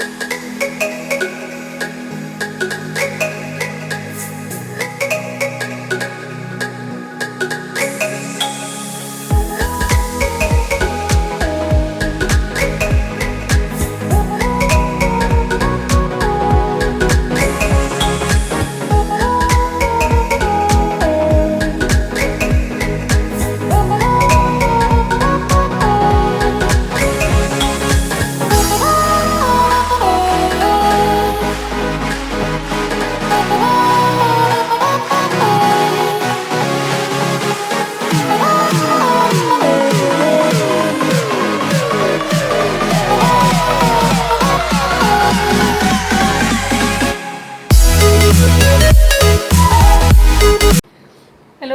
Hello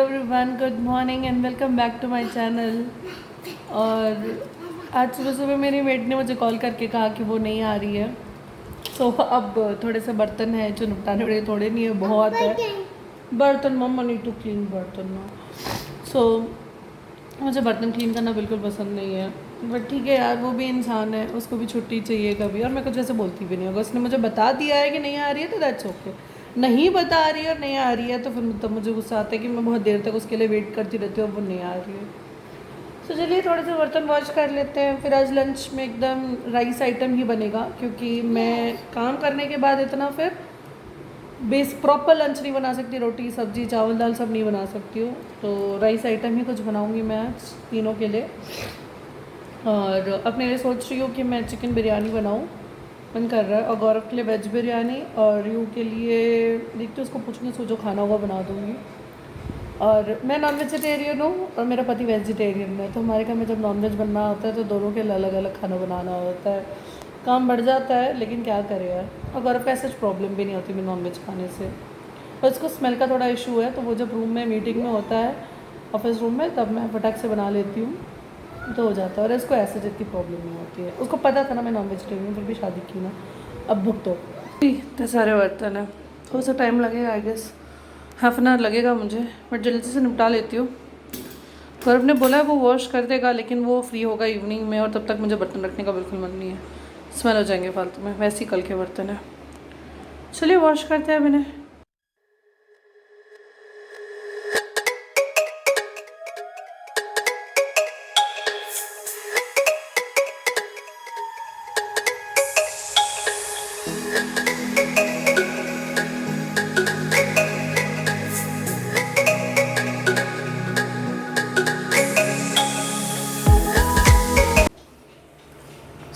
everyone, good morning and welcome back to my channel. और आज सुबह सुबह मेरी मेट ने मुझे कॉल करके कहा कि वो नहीं आ रही है। सो अब थोड़े से बर्तन हैं जो निपटाने वाले, थोड़े नहीं है, बहुत है बर्तन। मम्मा नीड टू क्लीन बर्तन ना। सो मुझे बर्तन क्लीन करना बिल्कुल पसंद नहीं है, बट ठीक है यार, वो भी इंसान है, उसको भी छुट्टी चाहिए कभी। और मैं कुछ ऐसे बोलती भी नहीं, अगर उसने मुझे बता दिया है कि नहीं आ रही है तो दैट्स ओके। नहीं बता रही है और नहीं आ रही है तो फिर तब मुझे गुस्सा आता है कि मैं बहुत देर तक उसके लिए वेट करती रहती हूँ और वो नहीं आ रही है। तो चलिए थोड़े से बर्तन वॉश कर लेते हैं। फिर आज लंच में एकदम राइस आइटम ही बनेगा, क्योंकि मैं काम करने के बाद इतना फिर बेस प्रॉपर लंच नहीं बना सकती, रोटी सब्जी चावल दाल सब नहीं बना सकती हूँ। तो राइस आइटम ही कुछ बनाऊँगी मैं आज तीनों के लिए। और अपने लिए सोच रही हूँ कि मैं चिकन बिरयानी बनाऊँ, मन कर रहा है। और गौरव के लिए वेज बिरयानी, और यू के लिए देखते उसको पूछूंगी, उसको जो खाना होगा बना दूँगी। और मैं नॉन वेजिटेरियन हूँ और मेरा पति वेजिटेरियन है, तो हमारे घर में जब नॉन वेज बनना होता है तो दोनों के लिए अलग अलग खाना बनाना होता है। काम बढ़ जाता है, लेकिन क्या करें यार। और गौरव को ऐसा प्रॉब्लम भी नहीं होती मैं नॉन वेज खाने से, और उसको स्मेल का थोड़ा इशू है। तो वो जब रूम में मीटिंग में होता है ऑफिस रूम में, तब मैं फटाक से बना लेती हूँ तो हो जाता है। और इसको एसिडिटी की प्रॉब्लम नहीं होती है। उसको पता था ना मैं नॉन वेजिटेरियन हूँ, फिर भी शादी की ना। अब भुग तो इतने सारे बर्तन है, थोड़ा सा टाइम लगेगा, I guess half an hour लगेगा मुझे, बट जल्दी से निपटा लेती हूँ। गौरव ने बोला है वो वॉश कर देगा, लेकिन वो फ्री होगा इवनिंग में, और तब तक मुझे बर्तन रखने का बिल्कुल मन नहीं है, स्मेल हो जाएंगे फालतू में। वैसे ही कल के बर्तन है, चलिए वॉश करते हैं अब इन्हें।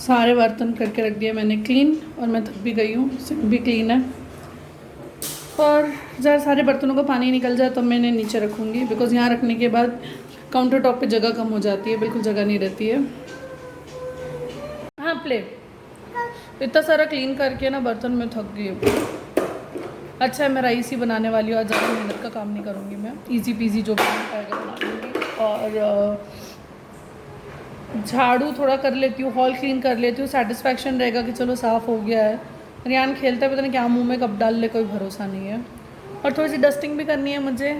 सारे बर्तन करके रख दिए मैंने क्लीन, और मैं थक भी गई हूँ, सिंक भी क्लीन है। और ज़रा सारे बर्तनों का पानी निकल जाए तब मैं इन्हें नीचे रखूँगी, बिकॉज़ यहाँ रखने के बाद काउंटर टॉप पे जगह कम हो जाती है, बिल्कुल जगह नहीं रहती है। हाँ प्लेट इतना सारा क्लीन करके ना बर्तन में थक गई हूँ। अच्छा है मैं राइस ही बनाने वाली हूँ, आज ज़्यादा मेहनत का काम नहीं करूँगी मैं, इजी पीजी जो बन पाएगा बना लूँगी। और झाड़ू थोड़ा कर लेती हूँ, हॉल क्लीन कर लेती हूँ, सेटिस्फैक्शन रहेगा कि चलो साफ़ हो गया है। रियान खेलता है, पता नहीं क्या मुंह में कब डाल ले, कोई भरोसा नहीं है। और थोड़ी सी डस्टिंग भी करनी है मुझे,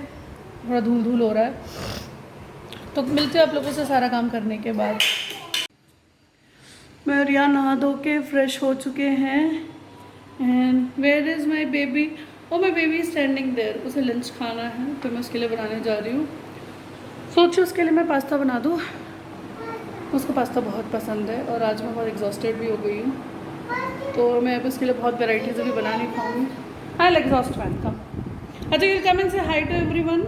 थोड़ा धूल धूल हो रहा है। तो मिलते हैं आप लोगों से सारा काम करने के बाद। मैं और रियान नहा धो के फ्रेश हो चुके हैं। And where is my baby? Oh my baby standing there. उसे लंच खाना है तो मैं उसके लिए बनाने जा रही हूँ। सोचो उसके लिए मैं पास्ता बना दूँ, उसको पास्ता बहुत पसंद है, और आज मैं बहुत एग्जॉस्टेड भी हो गई हूँ, तो मैं अब उसके लिए बहुत वेराइटीज़ अभी बना नहीं पाऊँगी। I like exhaust man come. अच्छा यू कम एंड से हाई टू एवरीवन,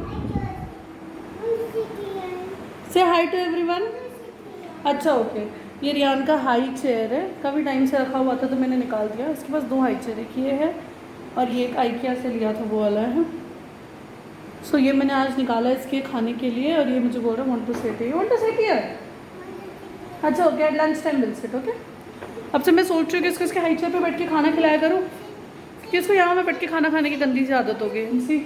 से हाई टू एवरीवन। अच्छा ओके, ये रियान का हाई चेयर है, काफ़ी टाइम से रखा हुआ था तो मैंने निकाल दिया। इसके पास 2 हाई चेयर, एक ये है और ये एक आइकिया से लिया था वो वाला है। सो ये मैंने आज निकाला इसके खाने के लिए, और ये मुझे बोल रहा है want to sit, you want to sit here. अच्छा okay, at lunch time will sit. Okay, अब से मैं सोच रही हूँ कि इसको इसके हाई चेयर पे बैठ के खाना खिलाया करूँ, क्योंकि इसको यहाँ में बैठ के खाना खाने की गंदी सी आदत हो गई। इसी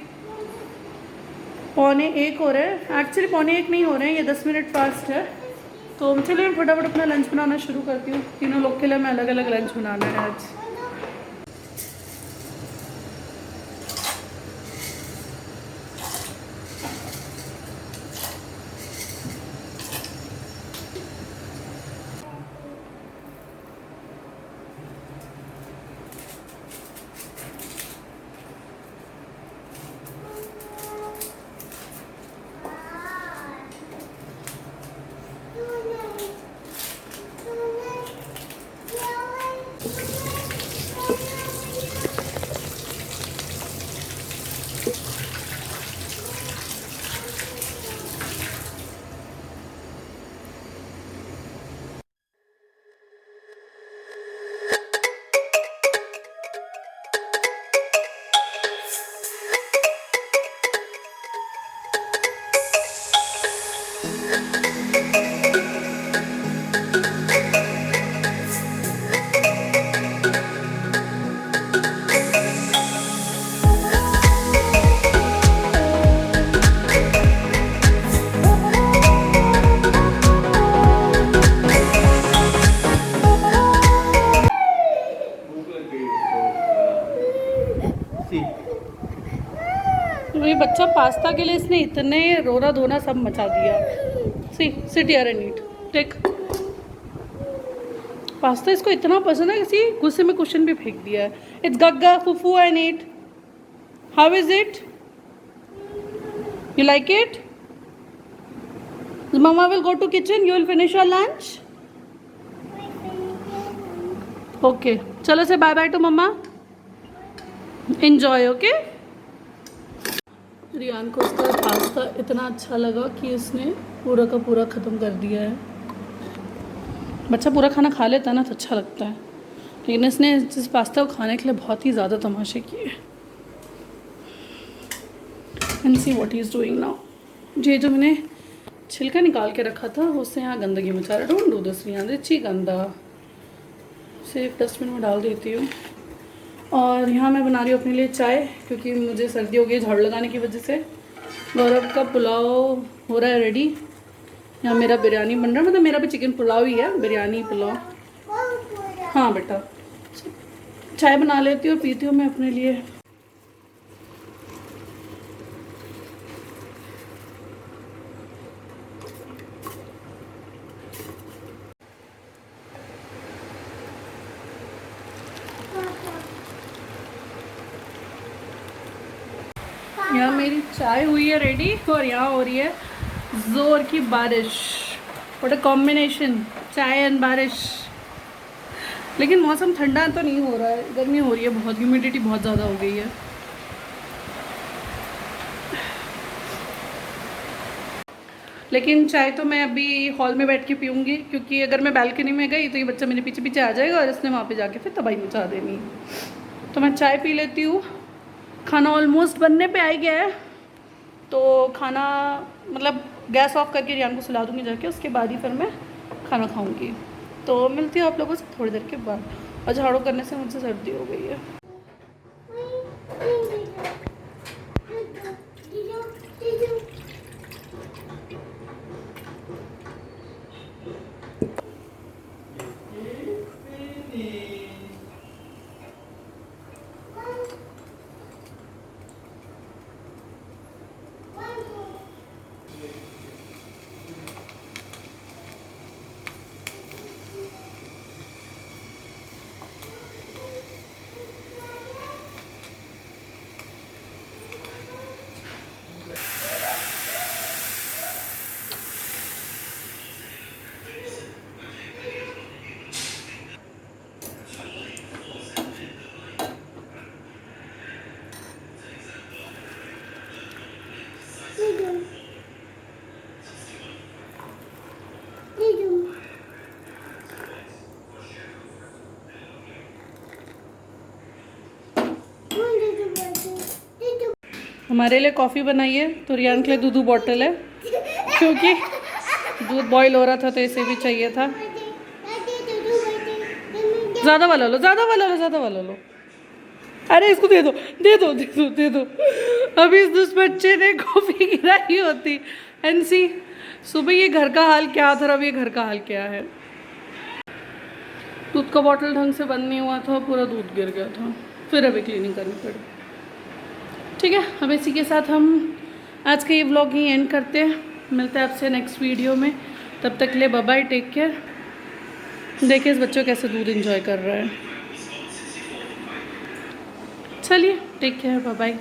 12:45 हो रहे हैं, एक्चुअली 12:45 नहीं हो रहे हैं, ये 10 मिनट फास्ट है। तो चलिए मैं फटाफट अपना लंच बनाना शुरू करती हूँ। तीनों लोग के लिए मैं अलग अलग लंच बनाना है आज। पास्ता के लिए इसने इतने रोना धोना सब मचा दिया। See sit here and eat, take. Pasta इसको इतना पसंद है, किसी गुस्से में क्वेश्चन भी फेंक दिया है। इट्स गग्गा फुफू and eat. How is it? You like it? Mama will go to kitchen. You will finish your lunch. Okay. चलो say bye bye to mamma. Enjoy, okay? Riyan को उसका पास्ता इतना अच्छा लगा कि उसने पूरा का पूरा ख़त्म कर दिया है। बच्चा पूरा खाना खा लेता है ना तो अच्छा लगता है, लेकिन इसने इस पास्ता को खाने के लिए बहुत ही ज़्यादा तमाशे किए। And see what he is doing now. ये जो मैंने छिलका निकाल के रखा था उससे यहाँ गंदगी मचा रहा। डोंट डू दिस रियान, अच्छी गंदा। उसे एक डस्टबिन में डाल देती हूँ। और यहाँ मैं बना रही हूँ अपने लिए चाय, क्योंकि मुझे सर्दी हो गई झाड़ू लगाने की वजह से। गौरव का पुलाव हो रहा है रेडी। यहाँ मेरा बिरयानी बन रहा है, मतलब मेरा भी चिकन पुलाव ही है, बिरयानी पुलाव। हाँ बेटा, चाय बना लेती हूँ, पीती हूँ मैं अपने लिए। यहाँ मेरी चाय हुई है रेडी और यहाँ हो रही है ज़ोर की बारिश। व्हाट अ कॉम्बिनेशन, चाय एंड बारिश। लेकिन मौसम ठंडा तो नहीं हो रहा है, गर्मी हो रही है बहुत, ह्यूमिडिटी बहुत ज़्यादा हो गई है। लेकिन चाय तो मैं अभी हॉल में बैठ के पीऊँगी, क्योंकि अगर मैं बालकनी में गई तो ये बच्चा मेरे पीछे पीछे आ जाएगा और इसने वहाँ पे जाके फिर तबाही मचा देनी। तो मैं चाय पी लेती हूँ। खाना ऑलमोस्ट बनने पे आ ही गया है, तो खाना मतलब गैस ऑफ करके रियान को सुला दूँगी जाके, उसके बाद ही फिर मैं खाना खाऊँगी। तो मिलती हूँ आप लोगों से थोड़ी देर के बाद। और झाड़ू करने से मुझसे सर्दी हो गई है। हमारे लिए कॉफ़ी बनाई है, तो रियान के लिए दूध बॉटल है, क्योंकि दूध बॉईल हो रहा था तो इसे भी चाहिए था। ज़्यादा वाला लो, ज़्यादा वाला लो, ज़्यादा वाला लो। अरे इसको दे दो, दे दो, दे दो, दे दो। अभी इस बच्चे ने कॉफ़ी गिराई होती। एनसी सुबह ये घर का हाल क्या था, अब ये घर का हाल क्या है। दूध का बॉटल ढंग से बंद नहीं हुआ था, पूरा दूध गिर गया था, फिर अभी क्लीनिंग करनी पड़ी। ठीक है, अब इसी के साथ हम आज का ये व्लॉग ही एंड करते हैं। मिलते हैं आपसे नेक्स्ट वीडियो में, तब तक के लिए बाय बाय, टेक केयर। देखिए इस बच्चों कैसे दूध एंजॉय कर रहा है। चलिए टेक केयर, बाय बाय।